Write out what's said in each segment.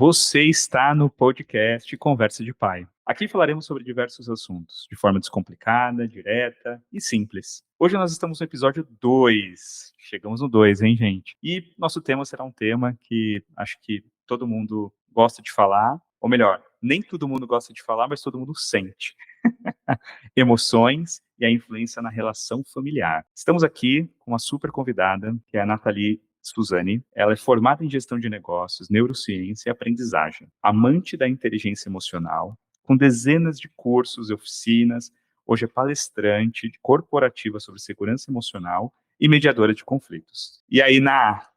Você está no podcast Conversa de Pai. Aqui falaremos sobre diversos assuntos, de forma descomplicada, direta e simples. Hoje nós estamos no episódio 2. Chegamos no 2, hein, gente? E nosso tema será um tema que acho que todo mundo gosta de falar, ou melhor, nem todo mundo gosta de falar, mas todo mundo sente. Emoções e a influência na relação familiar. Estamos aqui com uma super convidada, que é a Nathalie Suzani. Ela é formada em gestão de negócios, neurociência e aprendizagem, amante da inteligência emocional, com dezenas de cursos e oficinas. Hoje é palestrante corporativa sobre segurança emocional e mediadora de conflitos. E aí,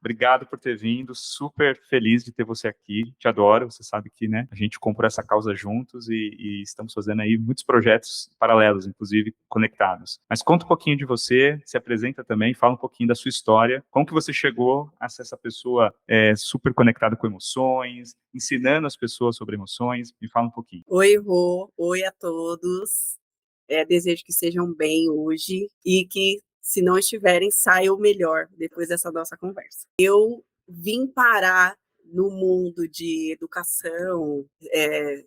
obrigado por ter vindo, super feliz de ter você aqui, te adoro, você sabe que, né, a gente comprou essa causa juntos e estamos fazendo aí muitos projetos paralelos, inclusive conectados. Mas conta um pouquinho de você, se apresenta também, fala um pouquinho da sua história, como que você chegou a ser essa pessoa super conectada com emoções, ensinando as pessoas sobre emoções, me fala um pouquinho. Oi, Rô, oi a todos. Desejo que estejam bem hoje e que, se não estiverem, saiam melhor depois dessa nossa conversa. Eu vim parar no mundo de educação,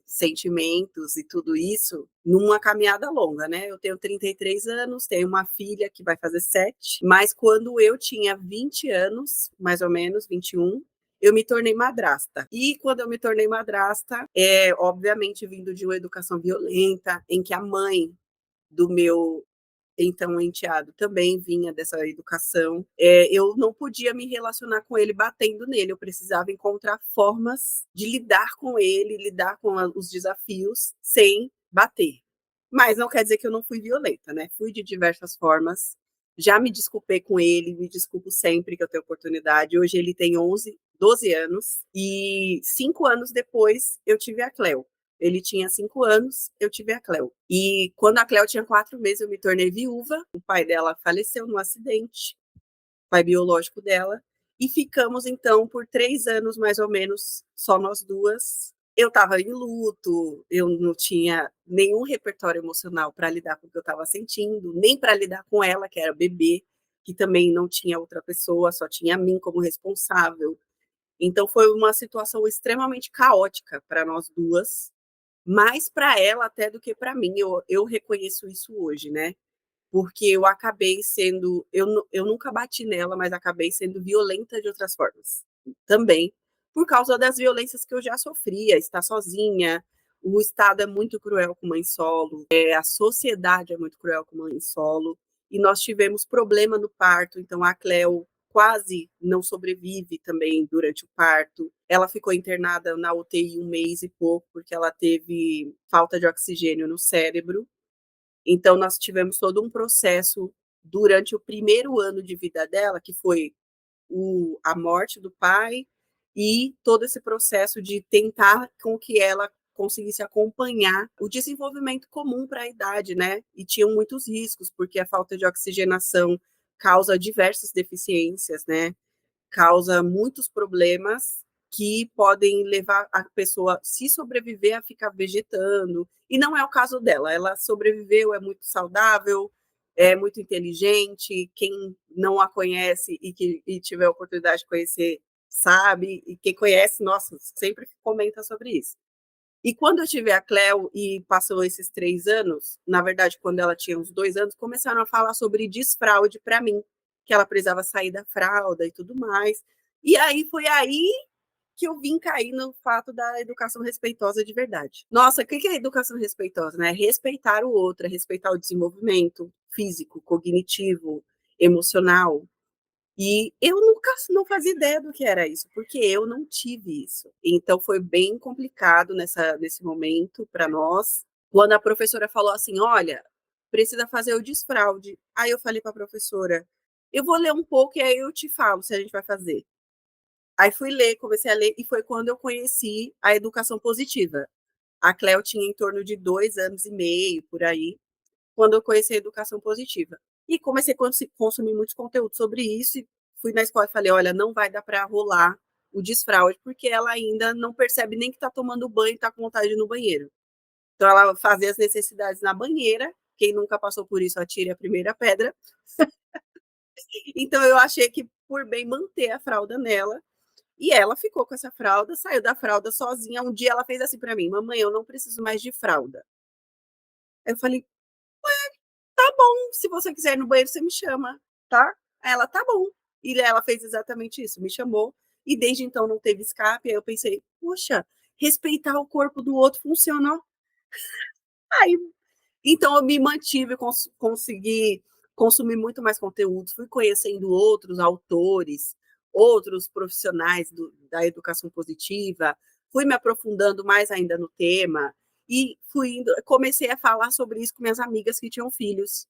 sentimentos e tudo isso numa caminhada longa, né? Eu tenho 33 anos, tenho uma filha que vai fazer 7, mas quando eu tinha 20 anos, mais ou menos, 21, eu me tornei madrasta. E quando eu me tornei madrasta, obviamente vindo de uma educação violenta, em que a mãe do meu então enteado também vinha dessa educação, eu não podia me relacionar com ele batendo nele, eu precisava encontrar formas de lidar com ele, lidar com os desafios sem bater. Mas não quer dizer que eu não fui violenta, né? Fui de diversas formas. Já me desculpei com ele, me desculpo sempre que eu tenho oportunidade. Hoje ele tem 12 anos e 5 anos depois eu tive a Cleo. Ele tinha 5 anos, eu tive a Cleo. E quando a Cleo tinha 4 meses, eu me tornei viúva. O pai dela faleceu num acidente, o pai biológico dela. E ficamos, então, por 3 anos, mais ou menos, só nós duas. Eu estava em luto, eu não tinha nenhum repertório emocional para lidar com o que eu estava sentindo, nem para lidar com ela, que era bebê, que também não tinha outra pessoa, só tinha a mim como responsável. Então, foi uma situação extremamente caótica para nós duas, mais para ela até do que para mim. Eu reconheço isso hoje, né? Porque eu acabei sendo. Eu nunca bati nela, mas acabei sendo violenta de outras formas. Também por causa das violências que eu já sofria, estar sozinha. O Estado é muito cruel com mãe solo, a sociedade é muito cruel com mãe solo, e nós tivemos problema no parto, então a Cleo quase não sobrevive também durante o parto. Ela ficou internada na UTI 1 mês e pouco, porque ela teve falta de oxigênio no cérebro. Então, nós tivemos todo um processo durante o primeiro ano de vida dela, que foi a morte do pai e todo esse processo de tentar com que ela conseguisse acompanhar o desenvolvimento comum para a idade, né? E tinham muitos riscos, porque a falta de oxigenação causa diversas deficiências, né? Causa muitos problemas que podem levar a pessoa, se sobreviver, a ficar vegetando. E não é o caso dela. Ela sobreviveu, é muito saudável, é muito inteligente. Quem não a conhece e tiver a oportunidade de conhecer, sabe. E quem conhece, nossa, sempre comenta sobre isso. E quando eu tive a Cleo e passou esses 3 anos, na verdade, quando ela tinha uns 2 anos, começaram a falar sobre desfraude para mim, que ela precisava sair da fralda e tudo mais. E aí foi aí que eu vim cair no fato da educação respeitosa de verdade. Nossa, o que é educação respeitosa, né? Respeitar o outro, respeitar o desenvolvimento físico, cognitivo, emocional. E eu nunca não fazia ideia do que era isso, porque eu não tive isso. Então foi bem complicado nesse momento para nós. Quando a professora falou assim: olha, precisa fazer o desfraude. Aí eu falei para a professora: eu vou ler um pouco e aí eu te falo se a gente vai fazer. Aí fui ler, comecei a ler, e foi quando eu conheci a educação positiva. A Cleo tinha em torno de 2 anos e meio, por aí, quando eu conheci a educação positiva. E comecei a consumir muitos conteúdos sobre isso, e fui na escola e falei, olha, não vai dar para rolar o desfraude, porque ela ainda não percebe nem que está tomando banho e está com vontade de ir no banheiro. Então, ela fazia as necessidades na banheira, quem nunca passou por isso, atire a primeira pedra. Então, eu achei que, por bem manter a fralda nela, E ela ficou com essa fralda, saiu da fralda sozinha. Um dia ela fez assim para mim: mamãe, eu não preciso mais de fralda. Aí eu falei: tá bom, se você quiser ir no banheiro, você me chama, tá? Aí ela: tá bom. E ela fez exatamente isso, me chamou. E desde então não teve escape. Aí eu pensei: poxa, respeitar o corpo do outro funcionou. Aí então eu me mantive, consegui consumir muito mais conteúdo, fui conhecendo outros autores, outros profissionais da educação positiva, fui me aprofundando mais ainda no tema e comecei a falar sobre isso com minhas amigas que tinham filhos.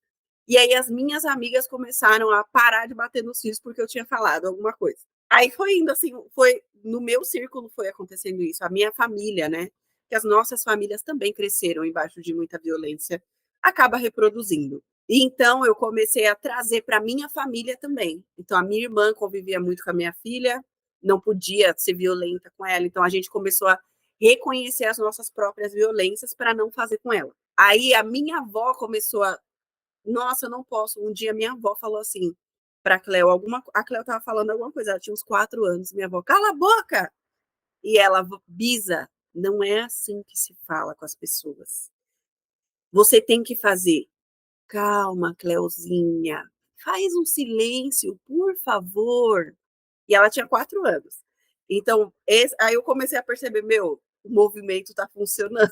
E aí as minhas amigas começaram a parar de bater nos filhos porque eu tinha falado alguma coisa. Aí foi indo assim, foi no meu círculo foi acontecendo isso, a minha família, né? Que as nossas famílias também cresceram embaixo de muita violência, acaba reproduzindo. E então eu comecei a trazer para minha família também. Então a minha irmã convivia muito com a minha filha, não podia ser violenta com ela, então a gente começou a reconhecer as nossas próprias violências para não fazer com ela. Aí a minha avó começou a, nossa, eu não posso. Um dia minha avó falou assim para Cleo, a Cleo estava falando alguma coisa, ela tinha uns 4 anos, minha avó: cala a boca! E ela: Bisa, não é assim que se fala com as pessoas. Você tem que fazer. Calma, Cleuzinha, faz um silêncio, por favor. E ela tinha 4 anos. Então, aí eu comecei a perceber, meu, o movimento está funcionando.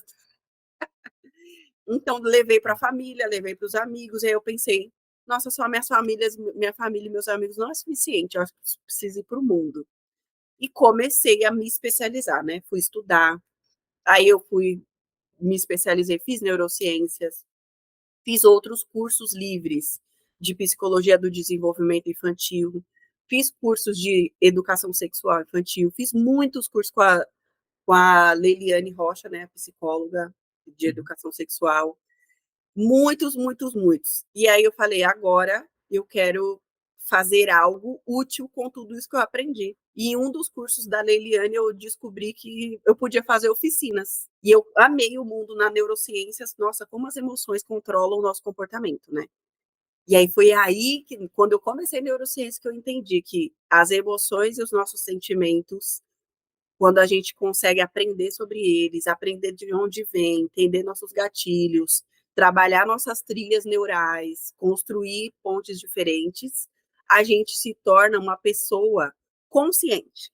Então, levei para a família, levei para os amigos, e aí eu pensei, nossa, só minha família e meus amigos não é suficiente, eu acho que preciso ir para o mundo. E comecei a me especializar, né? Fui estudar, aí eu me especializei, fiz neurociências, fiz outros cursos livres de psicologia do desenvolvimento infantil, fiz cursos de educação sexual infantil, fiz muitos cursos com a Leiliane Rocha, né, psicóloga de educação sexual, muitos, muitos, muitos. E aí eu falei, agora eu quero fazer algo útil com tudo isso que eu aprendi. E em um dos cursos da Leiliane eu descobri que eu podia fazer oficinas. E eu amei o mundo na neurociências, nossa, como as emoções controlam o nosso comportamento, né? E aí foi aí que, quando eu comecei neurociência, que eu entendi que as emoções e os nossos sentimentos, quando a gente consegue aprender sobre eles, aprender de onde vem, entender nossos gatilhos, trabalhar nossas trilhas neurais, construir pontes diferentes, a gente se torna uma pessoa consciente.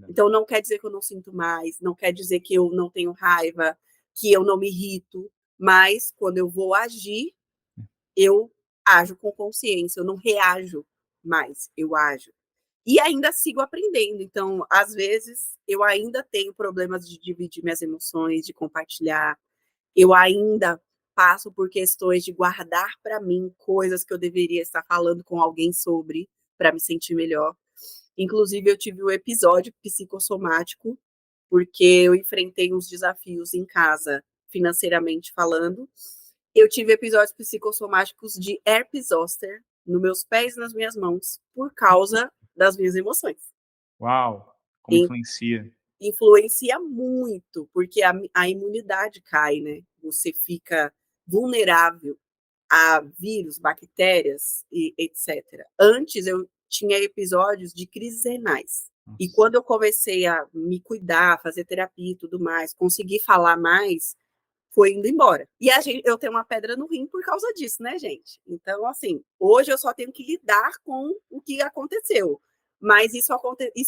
Então, não quer dizer que eu não sinto mais, não quer dizer que eu não tenho raiva, que eu não me irrito, mas quando eu vou agir, eu ajo com consciência, eu não reajo mais, eu ajo. E ainda sigo aprendendo. Então, às vezes, eu ainda tenho problemas de dividir minhas emoções, de compartilhar. Eu ainda passo por questões de guardar para mim coisas que eu deveria estar falando com alguém sobre, para me sentir melhor. Inclusive, eu tive um episódio psicossomático, porque eu enfrentei uns desafios em casa, financeiramente falando. Eu tive episódios psicossomáticos de herpes zoster nos meus pés e nas minhas mãos, por causa das minhas emoções. Uau, como E influencia. influencia muito, porque a imunidade cai, né? Você fica vulnerável a vírus, bactérias e etc. Antes eu tinha episódios de crises renais. E Nossa. quando eu comecei a me cuidar, fazer terapia e tudo mais, conseguir falar mais, foi indo embora. E eu tenho uma pedra no rim por causa disso, né, gente? Então, assim, hoje eu só tenho que lidar com o que aconteceu. Mas isso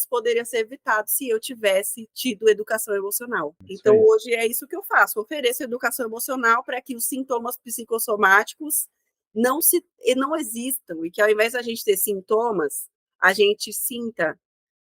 poderia ser evitado se eu tivesse tido educação emocional. Isso Então, aí. hoje é isso que eu faço: ofereço educação emocional para que os sintomas psicossomáticos não existam e que, ao invés da gente ter sintomas, a gente sinta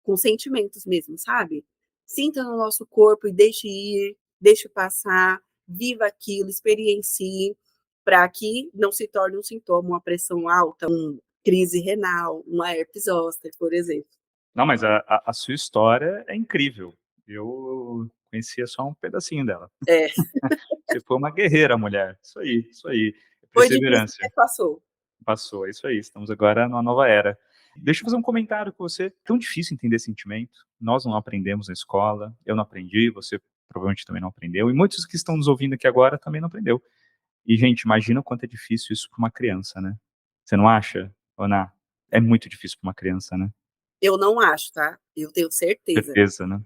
com sentimentos mesmo, sabe? Sinta no nosso corpo e deixe ir, deixe passar, viva aquilo, experiencie, para que não se torne um sintoma, uma pressão alta, uma crise renal, uma herpes zoster, por exemplo. Não, mas a sua história é incrível. Eu conhecia só um pedacinho dela. É, Você foi uma guerreira, mulher. Isso aí. foi difícil, Perseverança. mas passou. Passou, é isso aí. Estamos agora numa nova era. Deixa eu fazer um comentário com você. É tão difícil entender sentimento. Nós não aprendemos na escola. Eu não aprendi, você provavelmente também não aprendeu. E muitos que estão nos ouvindo aqui agora também não aprendeu. E, gente, imagina o quanto é difícil isso para uma criança, né? Você não acha, Ana? É muito difícil para uma criança, né? Eu não acho, tá? Eu tenho certeza. Certeza, né?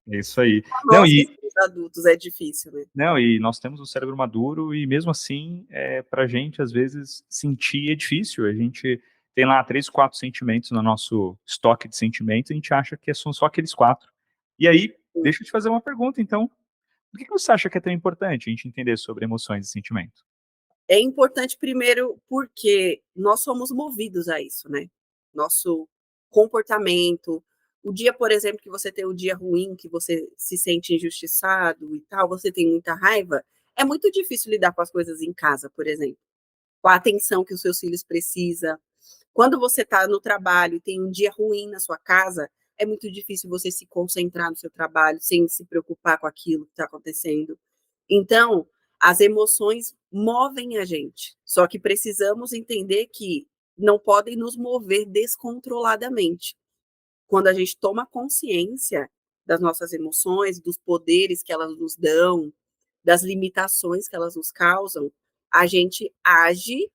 É isso aí. Pra Não, nós que somos adultos é difícil, né? não, e nós temos um cérebro maduro e mesmo assim, pra gente às vezes sentir é difícil, a gente tem lá 3, 4 sentimentos no nosso estoque de sentimentos, e a gente acha que são só aqueles 4. E aí, Sim. deixa eu te fazer uma pergunta então, por que você acha que é tão importante a gente entender sobre emoções e sentimentos? É importante primeiro porque nós somos movidos a isso, né? Nosso comportamento, o dia, por exemplo, que você tem um dia ruim, que você se sente injustiçado e tal, você tem muita raiva, é muito difícil lidar com as coisas em casa, por exemplo, com a atenção que os seus filhos precisam. Quando você está no trabalho e tem um dia ruim na sua casa, é muito difícil você se concentrar no seu trabalho sem se preocupar com aquilo que está acontecendo. Então, as emoções movem a gente, só que precisamos entender que não podem nos mover descontroladamente. Quando a gente toma consciência das nossas emoções, dos poderes que elas nos dão, das limitações que elas nos causam, a gente age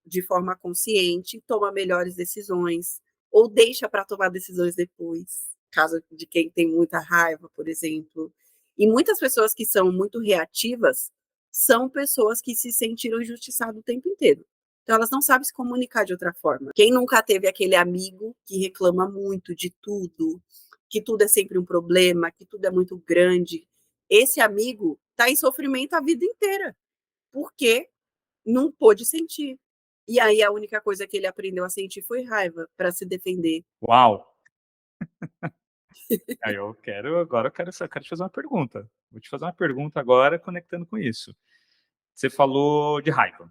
de forma consciente, toma melhores decisões, ou deixa para tomar decisões depois, caso de quem tem muita raiva, por exemplo. E muitas pessoas que são muito reativas são pessoas que se sentiram injustiçadas o tempo inteiro. Então, elas não sabem se comunicar de outra forma. Quem nunca teve aquele amigo que reclama muito de tudo, que tudo é sempre um problema, que tudo é muito grande? Esse amigo está em sofrimento a vida inteira, porque não pôde sentir. E aí a única coisa que ele aprendeu a sentir foi raiva para se defender. Uau! Aí eu quero te fazer uma pergunta. Vou te fazer uma pergunta agora conectando com isso. Você falou de raiva.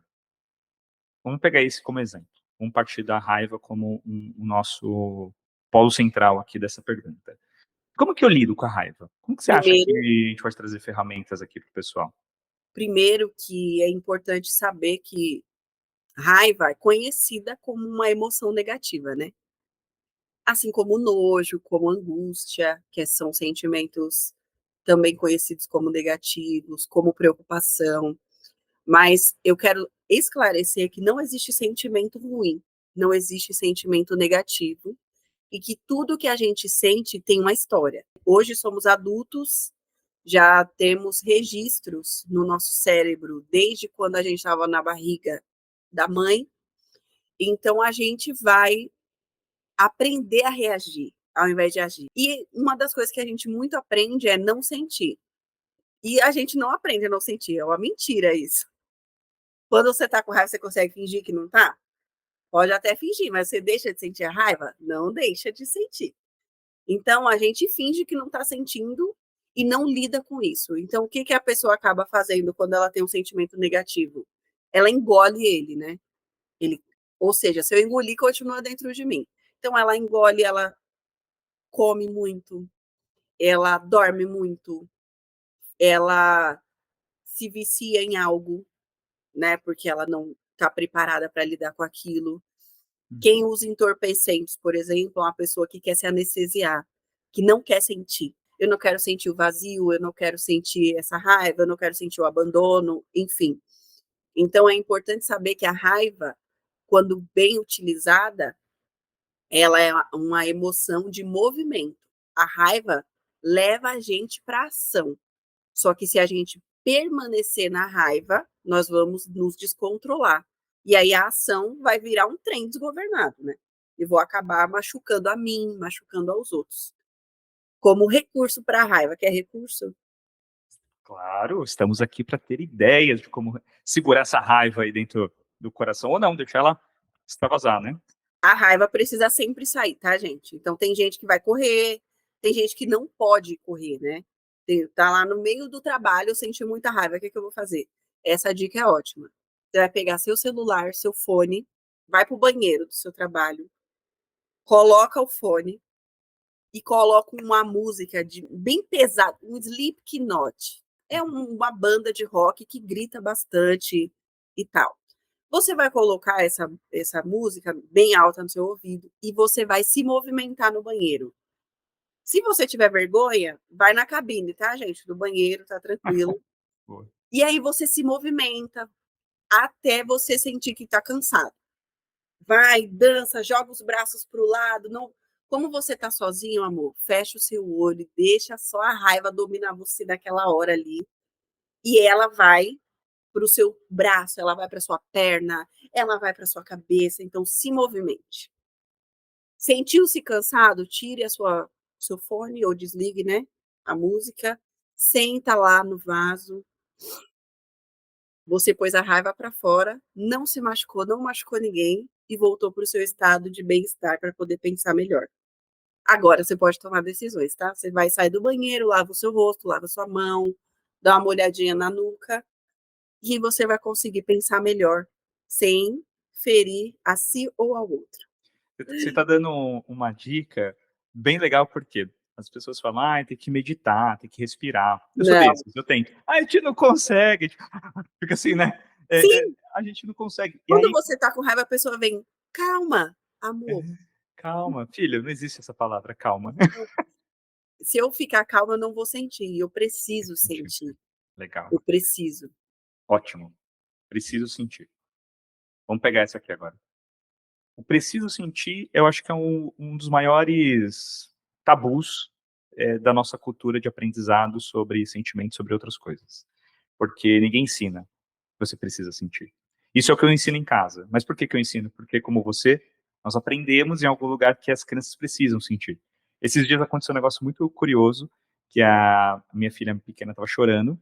Vamos pegar esse como exemplo. Vamos partir da raiva como o nosso polo central aqui dessa pergunta. Como que eu lido com a raiva? Como que você acha que Primeiro, a gente pode trazer ferramentas aqui para o pessoal? primeiro que é importante saber que raiva é conhecida como uma emoção negativa, né? Assim como nojo, como angústia, que são sentimentos também conhecidos como negativos, como preocupação. Mas eu quero esclarecer que não existe sentimento ruim, não existe sentimento negativo, e que tudo que a gente sente tem uma história. Hoje somos adultos, já temos registros no nosso cérebro desde quando a gente estava na barriga da mãe, então a gente vai aprender a reagir ao invés de agir. E uma das coisas que a gente muito aprende é não sentir. E a gente não aprende a não sentir, é uma mentira isso. Quando você está com raiva, você consegue fingir que não está? Pode até fingir, mas você deixa de sentir a raiva? Não deixa de sentir. Então, a gente finge que não está sentindo e não lida com isso. Então, o que, que a pessoa acaba fazendo quando ela tem um sentimento negativo? Ela engole ele, né? Ele, ou seja, se eu engolir, continua dentro de mim. Então, ela engole, ela come muito, ela dorme muito, ela se vicia em algo, né? Porque ela não está preparada para lidar com aquilo. Quem Uhum. usa entorpecentes, por exemplo, é uma pessoa que quer se anestesiar, que não quer sentir. Eu não quero sentir o vazio, eu não quero sentir essa raiva, eu não quero sentir o abandono, enfim. Então é importante saber que a raiva, quando bem utilizada, ela é uma emoção de movimento. A raiva leva a gente para ação. Só que se a gente permanecer na raiva, nós vamos nos descontrolar. E aí a ação vai virar um trem desgovernado, né? E vou acabar machucando a mim, machucando aos outros. Como recurso para a raiva, que é recurso, Claro, estamos aqui para ter ideias de como segurar essa raiva aí dentro do coração ou não, deixar ela extravasar, né? a raiva precisa sempre sair, tá, gente? Então tem gente que vai correr, tem gente que não pode correr, né? Tá lá no meio do trabalho, eu senti muita raiva, o que, que eu vou fazer? Essa dica é ótima. Você vai pegar seu celular, seu fone, vai pro banheiro do seu trabalho, coloca o fone e coloca uma música bem pesada, um Slipknot. É uma banda de rock que grita bastante e tal. Você vai colocar essa música bem alta no seu ouvido e você vai se movimentar no banheiro. Se você tiver vergonha, vai na cabine, tá, gente? Do banheiro, tá tranquilo. Boa. E aí você se movimenta até você sentir que tá cansado. Vai, dança, joga os braços para o lado, não Como você tá sozinho, amor, fecha o seu olho e deixa só a raiva dominar você naquela hora ali, e ela vai para o seu braço, ela vai para sua perna, ela vai para sua cabeça, então se movimente. Sentiu-se cansado? Tire a sua seu fone ou desligue, né, a música, senta lá no vaso, você pôs a raiva para fora, não se machucou, não machucou ninguém e voltou para o seu estado de bem-estar para poder pensar melhor. Agora você pode tomar decisões, tá? Você vai sair do banheiro, lava o seu rosto, lava a sua mão, dá uma molhadinha na nuca e você vai conseguir pensar melhor, sem ferir a si ou ao outro. Você está dando uma dica bem legal, porque as pessoas falam: "Ai, tem que meditar, tem que respirar". Eu sou Não. desses, eu tento. "Ai, a gente não consegue", tipo, fica assim, né, Sim, a gente não consegue. E quando aí você tá com raiva, a pessoa vem: "Calma, é, amor, calma, filha, não existe essa palavra calma. não, se eu ficar calma, eu não vou sentir, eu preciso Sentir. sentir, Legal, eu preciso". ótimo, preciso sentir. Vamos pegar essa aqui agora. O preciso sentir, eu acho que é um dos maiores tabus, da nossa cultura de aprendizado sobre sentimentos, sobre outras coisas. Porque ninguém ensina, você precisa sentir. Isso é o que eu ensino em casa. Mas por que que eu ensino? Porque, como você, nós aprendemos em algum lugar que as crianças precisam sentir. Esses dias aconteceu um negócio muito curioso, que a minha filha pequena estava chorando,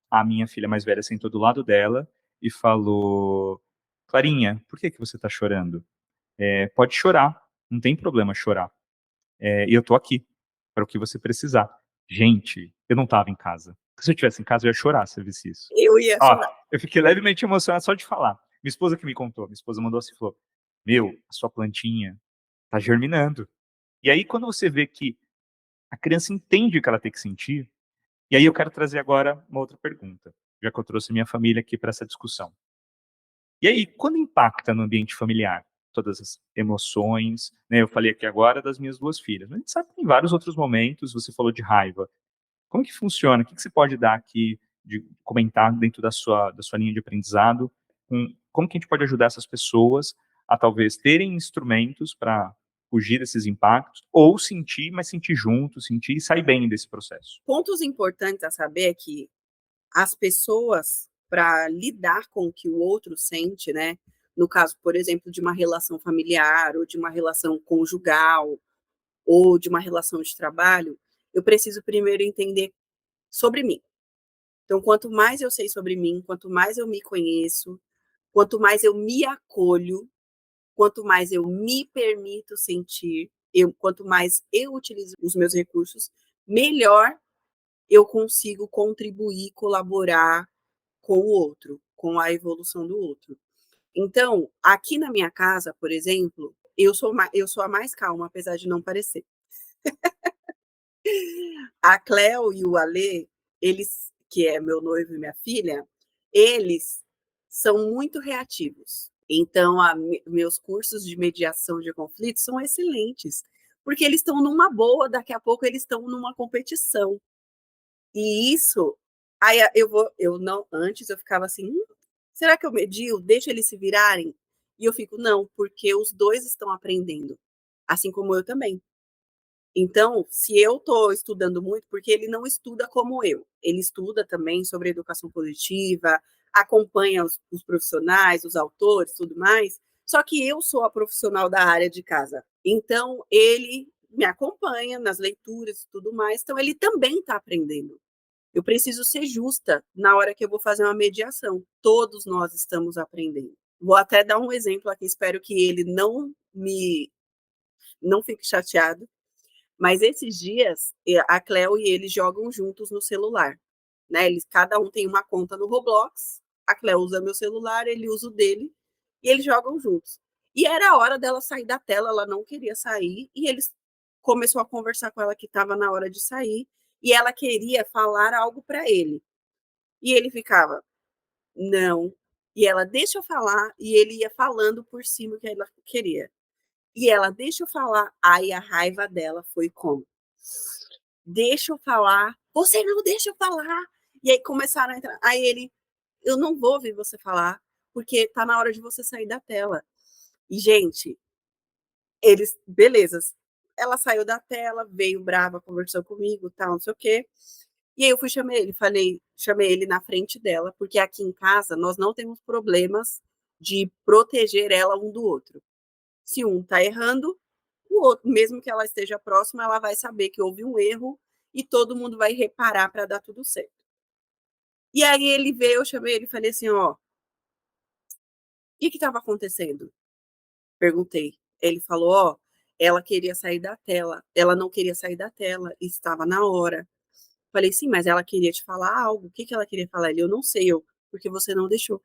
a minha filha mais velha sentou do lado dela e falou: "Clarinha, por que que você está chorando?" Pode chorar, não tem problema chorar. E eu tô aqui para o que você precisar. Gente, eu não estava em casa. Se eu estivesse em casa, eu ia chorar se eu visse isso. Eu ia Ó, chorar. eu fiquei levemente emocionado só de falar. Minha esposa que me contou, minha esposa mandou assim, falou: "Meu, a sua plantinha tá germinando". E aí quando você vê que a criança entende o que ela tem que sentir, e aí eu quero trazer agora uma outra pergunta, já que eu trouxe minha família aqui para essa discussão. E aí, quando impacta no ambiente familiar, todas as emoções, né, eu falei aqui agora das minhas 2 filhas, mas a gente sabe que tem vários outros momentos, você falou de raiva. Como que funciona? O que que você pode dar aqui de comentar dentro da sua linha de aprendizado, como que a gente pode ajudar essas pessoas a talvez terem instrumentos para fugir desses impactos, ou sentir, mas sentir junto, sentir e sair bem desse processo? Pontos importantes a saber é que as pessoas, para lidar com o que o outro sente, né, no caso, por exemplo, de uma relação familiar ou de uma relação conjugal ou de uma relação de trabalho, eu preciso primeiro entender sobre mim. Então, quanto mais eu sei sobre mim, quanto mais eu me conheço, quanto mais eu me acolho, quanto mais eu me permito sentir, quanto mais eu utilizo os meus recursos, melhor eu consigo contribuir, colaborar com o outro, com a evolução do outro. Então, aqui na minha casa, por exemplo, eu sou a mais calma, apesar de não parecer. A Cleo e o Alê, eles, que é meu noivo e minha filha, eles são muito reativos. Então, meus cursos de mediação de conflitos são excelentes, porque eles estão numa boa, daqui a pouco eles estão numa competição. E isso, aí eu não, antes eu ficava assim, será que eu medio? Deixo eles se virarem? E eu fico, não, porque os dois estão aprendendo, assim como eu também. Então, se eu estou estudando muito, porque ele não estuda como eu, ele estuda também sobre educação positiva, acompanha os profissionais, os autores, tudo mais, só que eu sou a profissional da área de casa. Então, ele me acompanha nas leituras e tudo mais, então ele também está aprendendo. Eu preciso ser justa na hora que eu vou fazer uma mediação. Todos nós estamos aprendendo. Vou até dar um exemplo aqui, espero que ele não fique chateado, mas esses dias, a Cleo e ele jogam juntos no celular, né? Eles, cada um tem uma conta no Roblox. A Cleo usa meu celular, ele usa o dele, e eles jogam juntos. E era a hora dela sair da tela, ela não queria sair, e eles começou a conversar com ela que estava na hora de sair, e ela queria falar algo para ele. E ele ficava, não. E ela, deixa eu falar, e ele ia falando por cima o que ela queria. E ela, deixa eu falar. Aí a raiva dela foi como? Deixa eu falar. Você não deixa eu falar. E aí começaram a entrar. Aí ele, eu não vou ouvir você falar, porque tá na hora de você sair da tela. E, gente, eles, beleza. ela saiu da tela, veio brava, conversou comigo, tal, não sei o quê. E aí eu fui chamei ele na frente dela, porque aqui em casa nós não temos problemas de proteger ela um do outro. Se um tá errando, o outro, mesmo que ela esteja próxima, ela vai saber que houve um erro e todo mundo vai reparar para dar tudo certo. E aí ele veio, eu chamei ele e falei assim, ó, o que estava acontecendo? Perguntei. Ele falou, ó, ela queria sair da tela, ela não queria sair da tela, estava na hora. Falei, sim, mas ela queria te falar algo. O que que ela queria falar? Ele, eu não sei, porque você não deixou.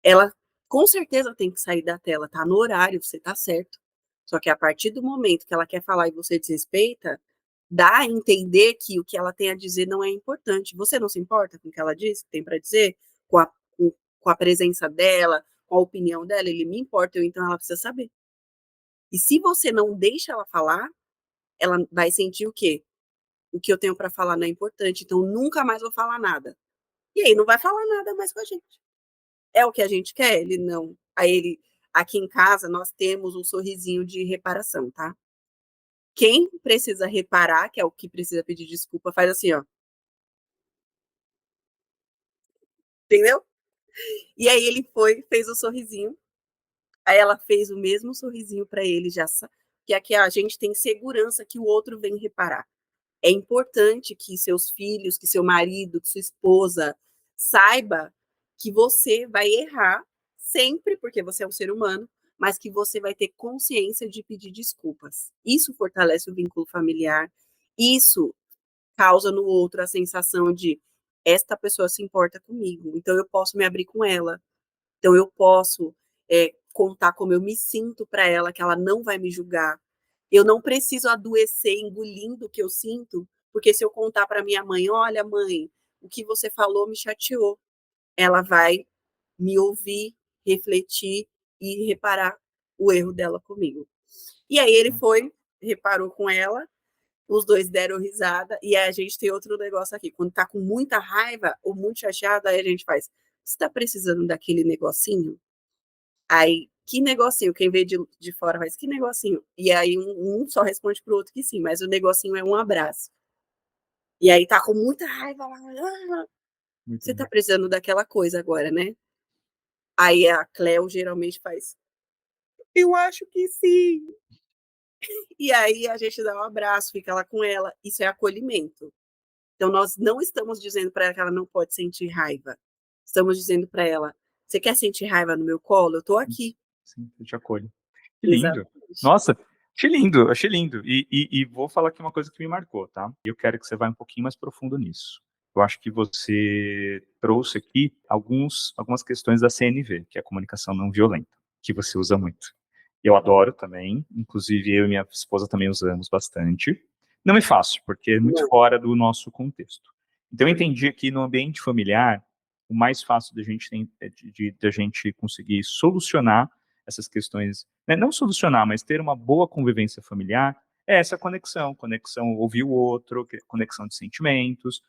Ela com certeza tem que sair da tela, tá no horário, você tá certo. Só que a partir do momento que ela quer falar e você desrespeita, dá a entender que o que ela tem a dizer não é importante. Você não se importa com o que ela diz, tem para dizer, com a, com a presença dela, com a opinião dela? Ele me importa, então ela precisa saber. E se você não deixa ela falar, ela vai sentir o quê? O que eu tenho para falar não é importante, então nunca mais vou falar nada. E aí não vai falar nada mais com a gente. É o que a gente quer? Ele não. Aí ele, aqui em casa, nós temos um sorrisinho de reparação, tá? Quem precisa reparar, que é o que precisa pedir desculpa, faz assim, ó. Entendeu? E aí ele foi, fez o sorrisinho. Aí ela fez o mesmo sorrisinho para ele, já que aqui a gente tem segurança que o outro vem reparar. É importante que seus filhos, que seu marido, que sua esposa saiba que você vai errar sempre, porque você é um ser humano, mas que você vai ter consciência de pedir desculpas. Isso fortalece o vínculo familiar, isso causa no outro a sensação de esta pessoa se importa comigo, então eu posso me abrir com ela, então eu posso contar como eu me sinto para ela, que ela não vai me julgar. Eu não preciso adoecer engolindo o que eu sinto, porque se eu contar para minha mãe, olha, mãe, o que você falou me chateou, ela vai me ouvir, refletir e reparar o erro dela comigo. E aí ele foi, reparou com ela, os dois deram risada, e aí a gente tem outro negócio aqui. Quando tá com muita raiva ou muito chateada, aí a gente faz, você tá precisando daquele negocinho? Aí, que negocinho? Quem vê de fora faz, que negocinho? E aí um só responde pro outro que sim, mas o negocinho é um abraço. E aí tá com muita raiva lá, Muito você tá bom. precisando daquela coisa agora, né? Aí a Cleo geralmente faz, eu acho que sim. E aí a gente dá um abraço, fica lá com ela. Isso é acolhimento. Então nós não estamos dizendo para ela que ela não pode sentir raiva. Estamos dizendo para ela, você quer sentir raiva no meu colo? Eu tô aqui. Sim, eu te acolho. Que lindo. Exatamente. Nossa, achei lindo, achei lindo. E vou falar aqui uma coisa que me marcou, tá? E eu quero que você vá um pouquinho mais profundo nisso. Eu acho que você trouxe aqui algumas questões da CNV, que é a comunicação não violenta, que você usa muito. Eu adoro também, inclusive eu e minha esposa também usamos bastante. Não é fácil, porque é muito Não. fora do nosso contexto. Então eu entendi que no ambiente familiar, o mais fácil da gente, da gente conseguir solucionar essas questões, né, não solucionar, mas ter uma boa convivência familiar, é essa conexão, ouvir o outro, conexão de sentimentos,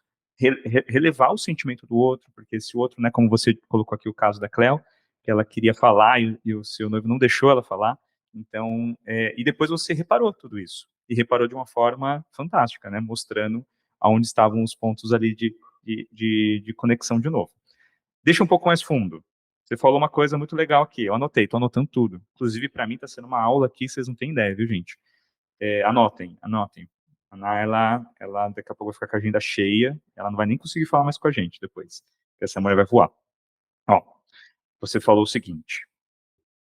relevar o sentimento do outro, porque se o outro, né, como você colocou aqui o caso da Cleo, que ela queria falar e o seu noivo não deixou ela falar, então, e depois você reparou tudo isso, e reparou de uma forma fantástica, né, mostrando aonde estavam os pontos ali de conexão de novo. Deixa um pouco mais fundo. Você falou uma coisa muito legal aqui. Eu anotei, tô anotando tudo. Inclusive, para mim, está sendo uma aula aqui, vocês não têm ideia, viu, gente? Anotem, anotem. A Ana, ela daqui a pouco vai ficar com a agenda cheia, ela não vai nem conseguir falar mais com a gente depois. Essa mulher vai voar. Ó, você falou o seguinte: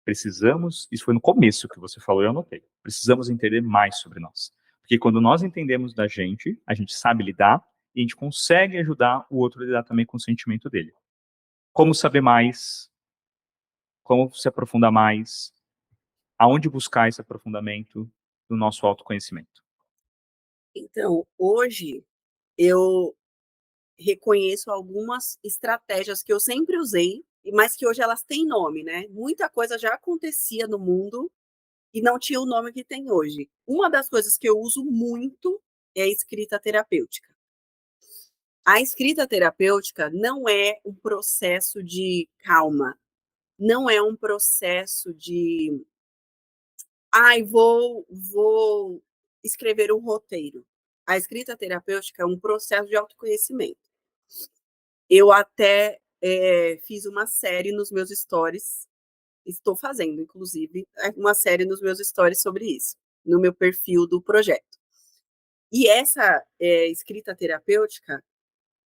precisamos, isso foi no começo que você falou, eu anotei. Precisamos entender mais sobre nós. Porque quando nós entendemos da gente, a gente sabe lidar e a gente consegue ajudar o outro a lidar também com o sentimento dele. Como saber mais? Como se aprofundar mais? Aonde buscar esse aprofundamento do nosso autoconhecimento? Então, hoje eu reconheço algumas estratégias que eu sempre usei, mas que hoje elas têm nome, né? Muita coisa já acontecia no mundo e não tinha o nome que tem hoje. Uma das coisas que eu uso muito é a escrita terapêutica. A escrita terapêutica não é um processo de calma, não é um processo de Ai, vou escrever um roteiro. A escrita terapêutica é um processo de autoconhecimento. Eu até fiz uma série nos meus stories, estou fazendo, inclusive, uma série nos meus stories sobre isso, no meu perfil do projeto. E essa escrita terapêutica,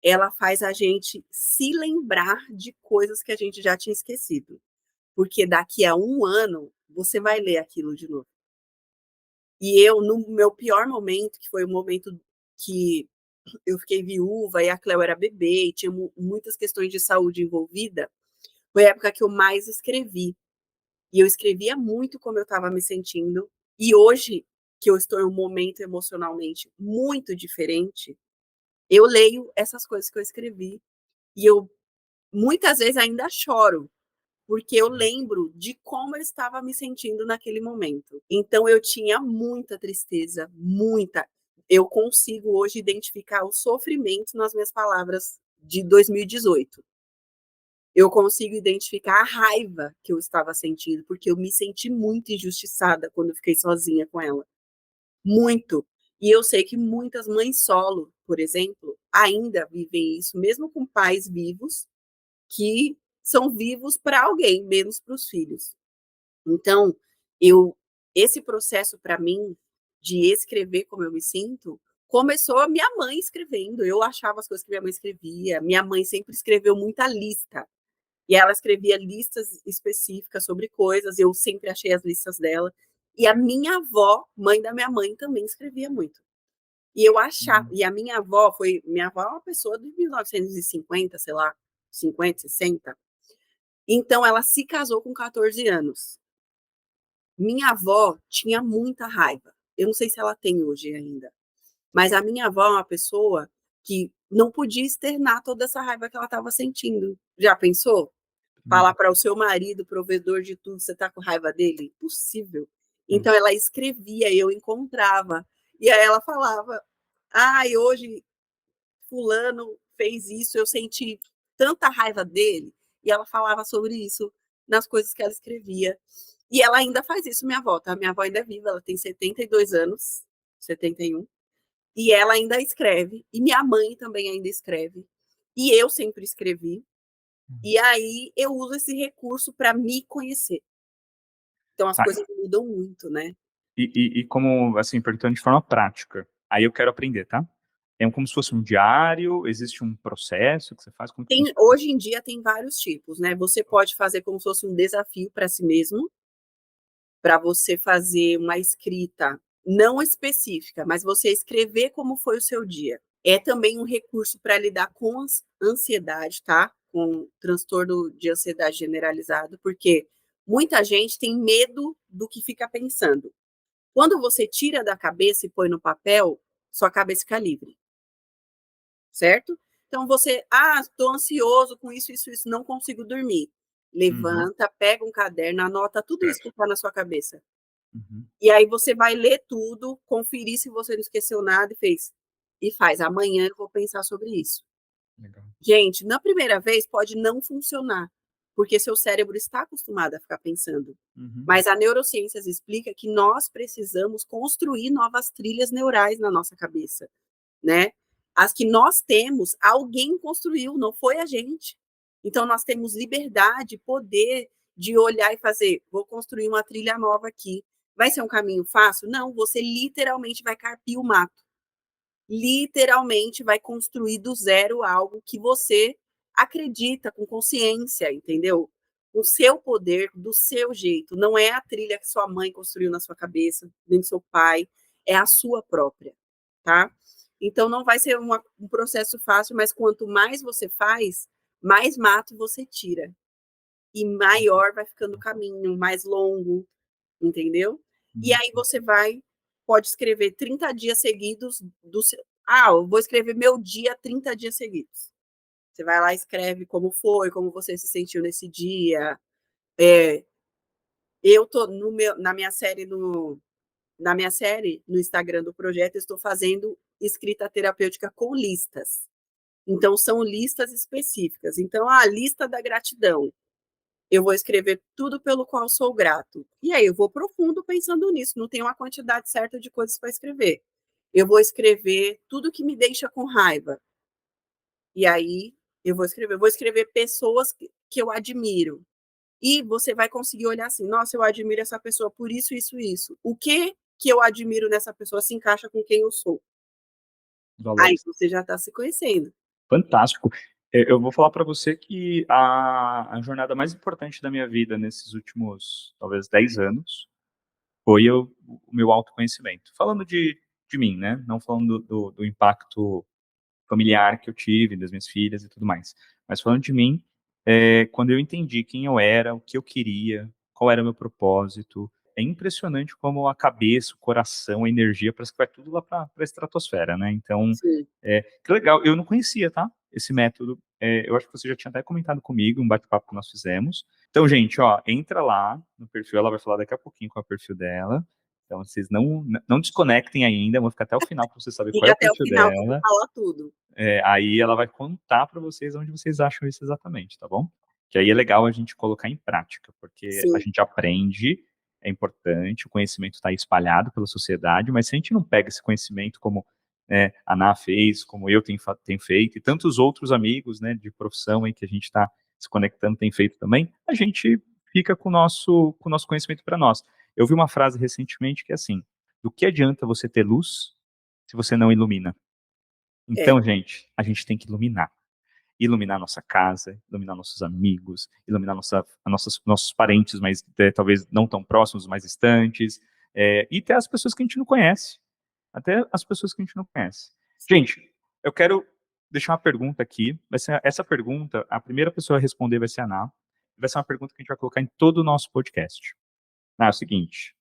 ela faz a gente se lembrar de coisas que a gente já tinha esquecido. Porque daqui a um ano, você vai ler aquilo de novo. E eu, no meu pior momento, que foi o momento que eu fiquei viúva e a Cleo era bebê e tinha muitas questões de saúde envolvida, foi a época que eu mais escrevi. E eu escrevia muito como eu estava me sentindo. E hoje, que eu estou em um momento emocionalmente muito diferente, eu leio essas coisas que eu escrevi e eu muitas vezes ainda choro, porque eu lembro de como eu estava me sentindo naquele momento. Então eu tinha muita tristeza, muita. Eu consigo hoje identificar o sofrimento nas minhas palavras de 2018. Eu consigo identificar a raiva que eu estava sentindo, porque eu me senti muito injustiçada quando eu fiquei sozinha com ela. Muito. E eu sei que muitas mães solo, por exemplo, ainda vivem isso, mesmo com pais vivos, que são vivos para alguém, menos para os filhos. Então, eu esse processo para mim de escrever como eu me sinto, começou a minha mãe escrevendo. Eu achava as coisas que minha mãe escrevia. Minha mãe sempre escreveu muita lista. E ela escrevia listas específicas sobre coisas, eu sempre achei as listas dela. E a minha avó, mãe da minha mãe, também escrevia muito. E eu achava, Hum. e a minha avó é uma pessoa de 1950, sei lá, 50, 60. Então ela se casou com 14 anos. Minha avó tinha muita raiva. Eu não sei se ela tem hoje ainda, mas a minha avó é uma pessoa que não podia externar toda essa raiva que ela estava sentindo. Já pensou? Falar Hum. para o seu marido, provedor de tudo, você está com raiva dele? Impossível. Hum. Então ela escrevia, eu encontrava. E aí ela falava: ai, hoje fulano fez isso, eu senti tanta raiva dele. E ela falava sobre isso nas coisas que ela escrevia. E ela ainda faz isso, minha avó, tá? Minha avó ainda é viva, ela tem 72 anos, 71. E ela ainda escreve. E minha mãe também ainda escreve. E eu sempre escrevi. Hum. E aí eu uso esse recurso para me conhecer. Então as Tá. coisas mudam muito, né. E como, assim, perguntando de forma prática, aí eu quero aprender, tá? É como se fosse um diário, existe um processo que você faz, como que Tem funciona? hoje em dia tem vários tipos, né, você pode fazer como se fosse um desafio para si mesmo, para você fazer uma escrita não específica, mas você escrever como foi o seu dia. É também um recurso para lidar com ansiedade, tá, com transtorno de ansiedade generalizado, porque muita gente tem medo do que fica pensando. Quando você tira da cabeça e põe no papel, sua cabeça fica livre, certo? Então você, estou ansioso com isso, isso, isso, não consigo dormir. Uhum. Levanta, pega um caderno, anota tudo isso que Certo. está na sua cabeça. Uhum. E aí você vai ler tudo, conferir se você não esqueceu nada e fez. E faz, amanhã eu vou pensar sobre isso. Legal. Gente, na primeira vez pode não funcionar, porque seu cérebro está acostumado a ficar pensando. Uhum. Mas a neurociência explica que nós precisamos construir novas trilhas neurais na nossa cabeça, né? As que nós temos, alguém construiu, não foi a gente. Então nós temos liberdade, poder de olhar e fazer, vou construir uma trilha nova aqui. Vai ser um caminho fácil? Não, você literalmente vai carpir o mato, literalmente vai construir do zero algo que você acredita com consciência, entendeu? O seu poder, do seu jeito. Não é a trilha que sua mãe construiu na sua cabeça, nem seu pai, é a sua própria, tá? Então não vai ser um processo fácil, mas quanto mais você faz, mais mato você tira. E maior vai ficando o caminho, mais longo, entendeu? E Uhum. aí você pode escrever 30 dias seguidos do seu. Eu vou escrever meu dia 30 dias seguidos. Você vai lá e escreve como foi, como você se sentiu nesse dia. É, eu tô na minha série no Instagram do projeto, eu estou fazendo escrita terapêutica com listas. Então são listas específicas. Então a lista da gratidão. eu vou escrever tudo pelo qual sou grato. E aí eu vou profundo pensando nisso, não tem uma quantidade certa de coisas para escrever. Eu vou escrever tudo que me deixa com raiva. E aí vou escrever pessoas que eu admiro. E você vai conseguir olhar assim, nossa, eu admiro essa pessoa por isso, isso, isso. O que eu admiro nessa pessoa se encaixa com quem eu sou? Aí Valores. você já está se conhecendo. Fantástico. Eu vou falar para você que a jornada mais importante da minha vida nesses últimos, talvez, 10 anos, foi o meu autoconhecimento. Falando de mim, né? Não falando do impacto familiar que eu tive, das minhas filhas e tudo mais. Mas falando de mim, quando eu entendi quem eu era, o que eu queria, qual era o meu propósito, é impressionante como a cabeça, o coração, a energia, parece que vai tudo lá para a estratosfera, né? Então, Sim. que legal. Eu não conhecia, tá? Esse método. Eu acho que você já tinha até comentado comigo, um bate-papo que nós fizemos. Então, gente, ó, entra lá no perfil, ela vai falar daqui a pouquinho qual é o perfil dela. Então, vocês não desconectem ainda, vão ficar até o final para você saber qual é Fica o até o perfil final que eu vou dela. falar tudo. Aí ela vai contar para vocês onde vocês acham isso exatamente, tá bom? Que aí é legal a gente colocar em prática, porque a Sim. gente aprende, é importante, o conhecimento está espalhado pela sociedade, mas se a gente não pega esse conhecimento como a Ná fez, como eu tenho feito, e tantos outros amigos, né, de profissão aí que a gente está se conectando tem feito também, a gente fica com o nosso conhecimento para nós. Eu vi uma frase recentemente que é assim: do que adianta você ter luz se você não ilumina? É, Então, gente, a gente tem que iluminar. Iluminar nossa casa, iluminar nossos amigos, iluminar nossos parentes, mas talvez não tão próximos, mais distantes, e até as pessoas que a gente não conhece. Até as pessoas que a gente não conhece. sim. Gente, eu quero deixar uma pergunta aqui. Vai ser essa pergunta, a primeira pessoa a responder vai ser a Ná. Vai ser uma pergunta que a gente vai colocar em todo o nosso podcast. É o seguinte: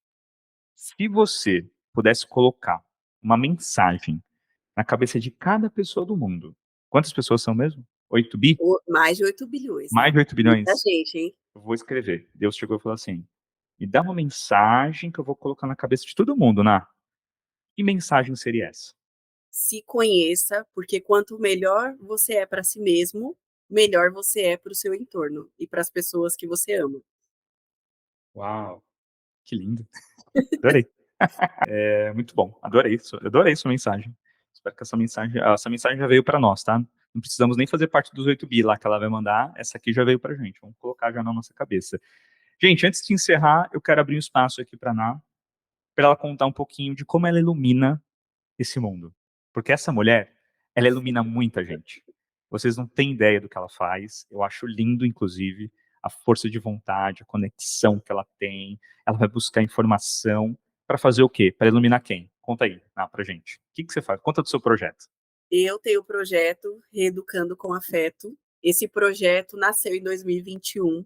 se você pudesse colocar uma mensagem na cabeça de cada pessoa do mundo. Quantas pessoas são mesmo? 8 bi? Mais de 8 bilhões, Mais hein? de 8 Muita bilhões? gente, hein? Eu vou escrever. Deus chegou e falou assim: me dá uma mensagem que eu vou colocar na cabeça de todo mundo, Ná. Que mensagem seria essa? Se conheça, porque quanto melhor você é para si mesmo, melhor você é para o seu entorno e para as pessoas que você ama. Uau, que lindo. Adorei. Muito bom. Adorei isso. Adorei sua mensagem. Espero que essa mensagem já veio para nós, tá? Não precisamos nem fazer parte dos 8 bi lá que ela vai mandar. Essa aqui já veio pra gente. Vamos colocar já na nossa cabeça. Gente, antes de encerrar, eu quero abrir um espaço aqui para Ná, para ela contar um pouquinho de como ela ilumina esse mundo. Porque essa mulher, ela ilumina muita gente. Vocês não têm ideia do que ela faz. Eu acho lindo, inclusive, a força de vontade, a conexão que ela tem. Ela vai buscar informação para fazer o quê? Para iluminar quem? Conta aí, pra gente. O que você faz? Conta do seu projeto. Eu tenho o projeto Reeducando com Afeto. Esse projeto nasceu em 2021.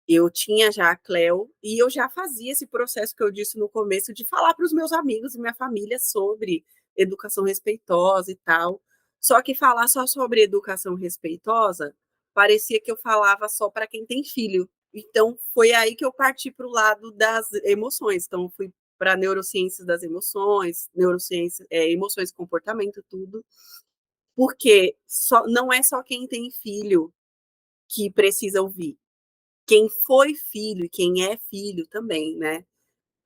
Eu tinha já a Cleo e eu já fazia esse processo que eu disse no começo de falar para os meus amigos e minha família sobre educação respeitosa e tal. Só que falar só sobre educação respeitosa parecia que eu falava só para quem tem filho. Então foi aí que eu parti para o lado das emoções. Então fui para neurociências das emoções, neurociências, emoções, comportamento, tudo. Porque não é só quem tem filho que precisa ouvir, quem foi filho e quem é filho também, né?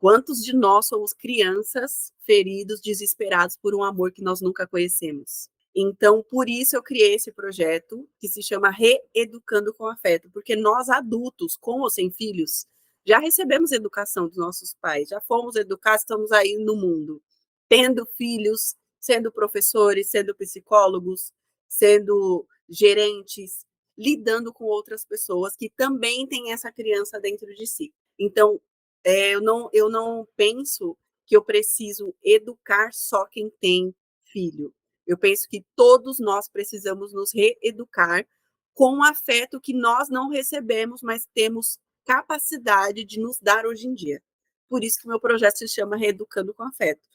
Quantos de nós somos crianças feridos, desesperados por um amor que nós nunca conhecemos? Então, por isso eu criei esse projeto que se chama Reeducando com Afeto, porque nós adultos, com ou sem filhos, já recebemos educação dos nossos pais, já fomos educados, estamos aí no mundo, tendo filhos, sendo professores, sendo psicólogos, sendo gerentes, lidando com outras pessoas que também têm essa criança dentro de si. Então, eu não penso que eu preciso educar só quem tem filho. Eu penso que todos nós precisamos nos reeducar com o afeto que nós não recebemos, mas temos capacidade de nos dar hoje em dia. Por isso que o meu projeto se chama Reeducando com Afeto.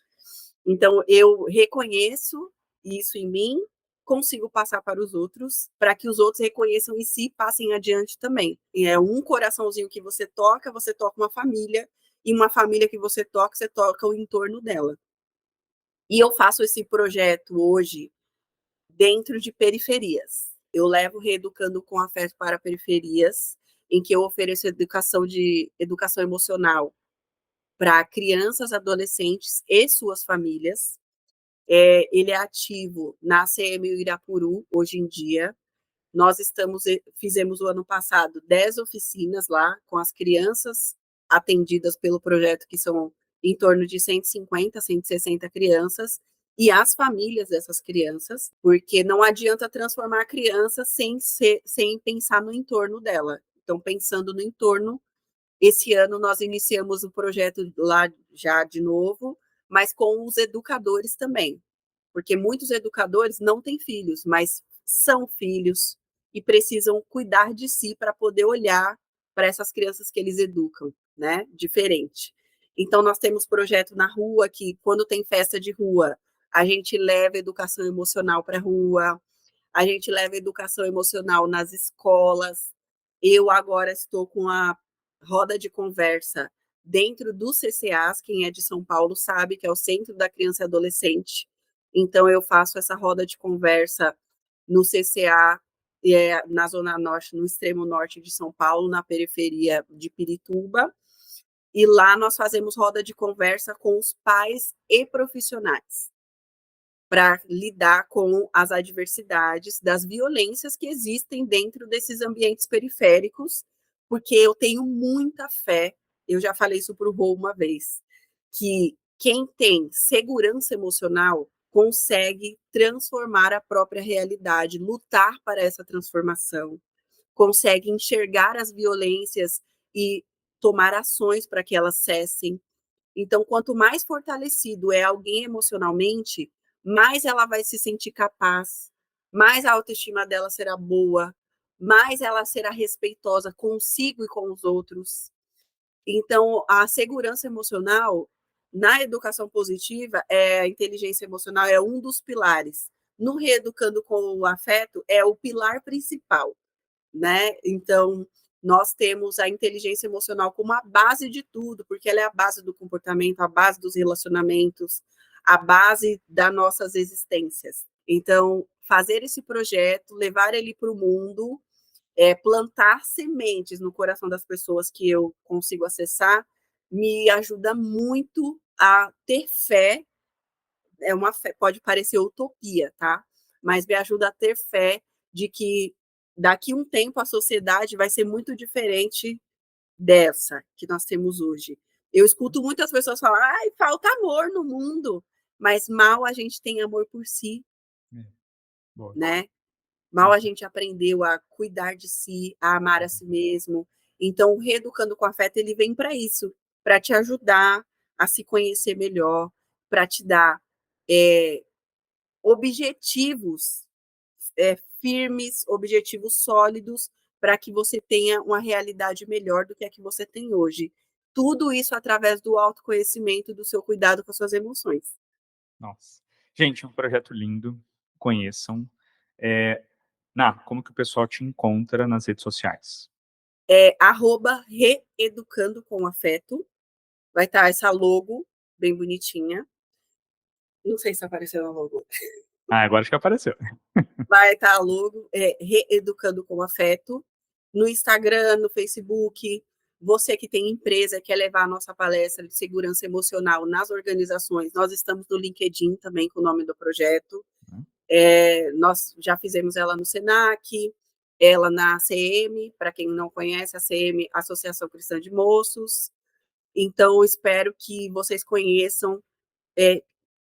Então, eu reconheço isso em mim, consigo passar para os outros, para que os outros reconheçam em si e passem adiante também. E é um coraçãozinho que você toca uma família, e uma família que você toca o entorno dela. E eu faço esse projeto hoje dentro de periferias. Eu levo Reeducando com Afeto para periferias. em que eu ofereço educação emocional para crianças, adolescentes e suas famílias. Ele é ativo na ACM Irapuru, hoje em dia. Fizemos o ano passado 10 oficinas lá com as crianças atendidas pelo projeto, que são em torno de 150, 160 crianças, e as famílias dessas crianças, porque não adianta transformar a criança sem pensar no entorno dela. Então, pensando no entorno, esse ano nós iniciamos o projeto lá já de novo, mas com os educadores também, porque muitos educadores não têm filhos, mas são filhos e precisam cuidar de si para poder olhar para essas crianças que eles educam, né? Diferente. Então, nós temos projeto na rua que, quando tem festa de rua, a gente leva educação emocional para a rua, a gente leva educação emocional nas escolas. Eu agora estou com a roda de conversa dentro do CCAs, quem é de São Paulo sabe que é o Centro da Criança e Adolescente. Então, eu faço essa roda de conversa no CCA, na Zona Norte, no extremo norte de São Paulo, na periferia de Pirituba. E lá nós fazemos roda de conversa com os pais e profissionais para lidar com as adversidades das violências que existem dentro desses ambientes periféricos, porque eu tenho muita fé, eu já falei isso para o Rô uma vez, que quem tem segurança emocional consegue transformar a própria realidade, lutar para essa transformação, consegue enxergar as violências e tomar ações para que elas cessem. Então, quanto mais fortalecido é alguém emocionalmente, mais ela vai se sentir capaz, mais a autoestima dela será boa, mais ela será respeitosa consigo e com os outros. Então, a segurança emocional na educação positiva, a inteligência emocional é um dos pilares. No Reeducando com o Afeto, é o pilar principal, né? Então, nós temos a inteligência emocional como a base de tudo, porque ela é a base do comportamento, a base dos relacionamentos, a base das nossas existências. Então, fazer esse projeto, levar ele para o mundo, plantar sementes no coração das pessoas que eu consigo acessar, me ajuda muito a ter fé. Uma fé, pode parecer utopia, tá? Mas me ajuda a ter fé de que daqui a um tempo a sociedade vai ser muito diferente dessa que nós temos hoje. Eu escuto muitas pessoas falar, ai, falta amor no mundo, mas mal a gente tem amor por si, É, boa. né? Mal a gente aprendeu a cuidar de si, a amar a si mesmo. Então, o Reeducando com Afeto, ele vem para isso, para te ajudar a se conhecer melhor, para te dar objetivos firmes, objetivos sólidos, para que você tenha uma realidade melhor do que a que você tem hoje. Tudo isso através do autoconhecimento, do seu cuidado com as suas emoções. Nossa. Gente, é um projeto lindo, conheçam. Como que o pessoal te encontra nas redes sociais? Reeducando com Afeto. Vai estar essa logo bem bonitinha. Não sei se apareceu na logo. Agora acho que apareceu. Vai estar a logo Reeducando com Afeto. No Instagram, no Facebook. Você que tem empresa, quer levar a nossa palestra de segurança emocional nas organizações, nós estamos no LinkedIn também com o nome do projeto. Nós já fizemos ela no SENAC, ela na ACM, para quem não conhece, a ACM, Associação Cristã de Moços. Então, espero que vocês conheçam.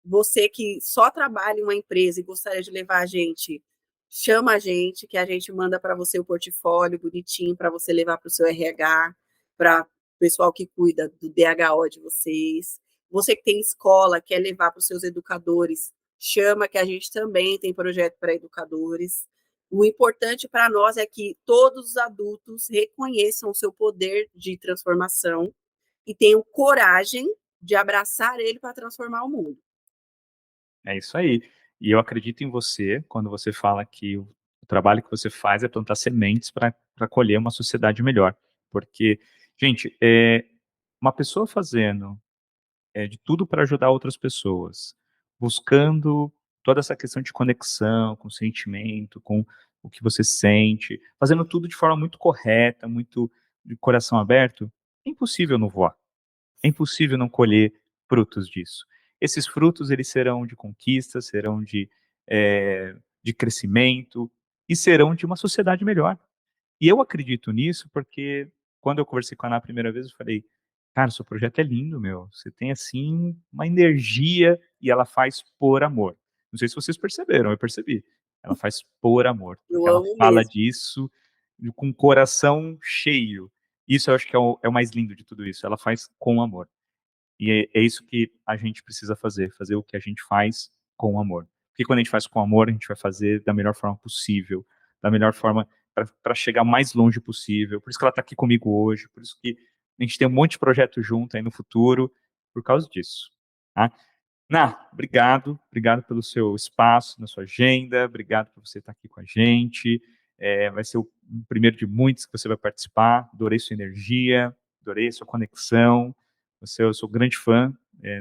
Você que só trabalha em uma empresa e gostaria de levar a gente, chama a gente, que a gente manda para você o portfólio bonitinho para você levar para o seu RH, para o pessoal que cuida do DHO de vocês. Você que tem escola, quer levar para os seus educadores, chama que a gente também tem projeto para educadores. O importante para nós é que todos os adultos reconheçam o seu poder de transformação e tenham coragem de abraçar ele para transformar o mundo. É isso aí. E eu acredito em você quando você fala que o trabalho que você faz é plantar sementes para colher uma sociedade melhor. Porque, gente, uma pessoa fazendo de tudo para ajudar outras pessoas, buscando toda essa questão de conexão com sentimento, com o que você sente, fazendo tudo de forma muito correta, muito de coração aberto, é impossível não voar. É impossível não colher frutos disso. Esses frutos, eles serão de conquista, serão de crescimento e serão de uma sociedade melhor. E eu acredito nisso porque quando eu conversei com a Ana a primeira vez, eu falei: "Cara, seu projeto é lindo, meu. Você tem, assim, uma energia e ela faz por amor". Não sei se vocês perceberam, eu percebi. Ela faz por amor, Eu porque ela amo fala mesmo. disso com o coração cheio. Isso eu acho que é o mais lindo de tudo isso, ela faz com amor. E é isso que a gente precisa fazer o que a gente faz com amor. Porque quando a gente faz com amor, a gente vai fazer da melhor forma possível, da melhor forma para chegar mais longe possível. Por isso que ela está aqui comigo hoje, por isso que a gente tem um monte de projeto junto aí no futuro, por causa disso. Tá? Obrigado, obrigado pelo seu espaço na sua agenda, obrigado por você estar aqui com a gente. Vai ser o primeiro de muitos que você vai participar. Adorei sua energia, adorei sua conexão. Eu sou grande fã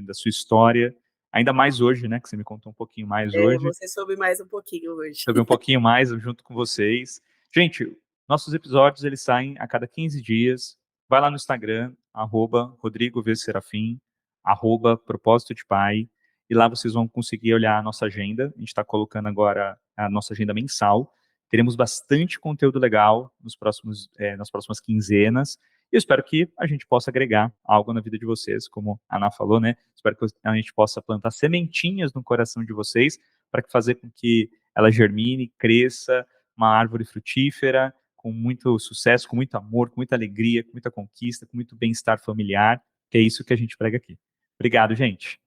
da sua história, ainda mais hoje, né, que você me contou um pouquinho mais hoje, Você soube mais um pouquinho hoje. saber um pouquinho mais junto com vocês. Gente, nossos episódios eles saem a cada 15 dias. Vai lá no Instagram, @RodrigoVSerafim, @Propósito de Pai, e lá vocês vão conseguir olhar a nossa agenda. A gente está colocando agora a nossa agenda mensal. Teremos bastante conteúdo legal nas próximas quinzenas. E eu espero que a gente possa agregar algo na vida de vocês, como a Ana falou, né? Espero que a gente possa plantar sementinhas no coração de vocês para fazer com que ela germine, cresça, uma árvore frutífera, com muito sucesso, com muito amor, com muita alegria, com muita conquista, com muito bem-estar familiar, que é isso que a gente prega aqui. Obrigado, gente.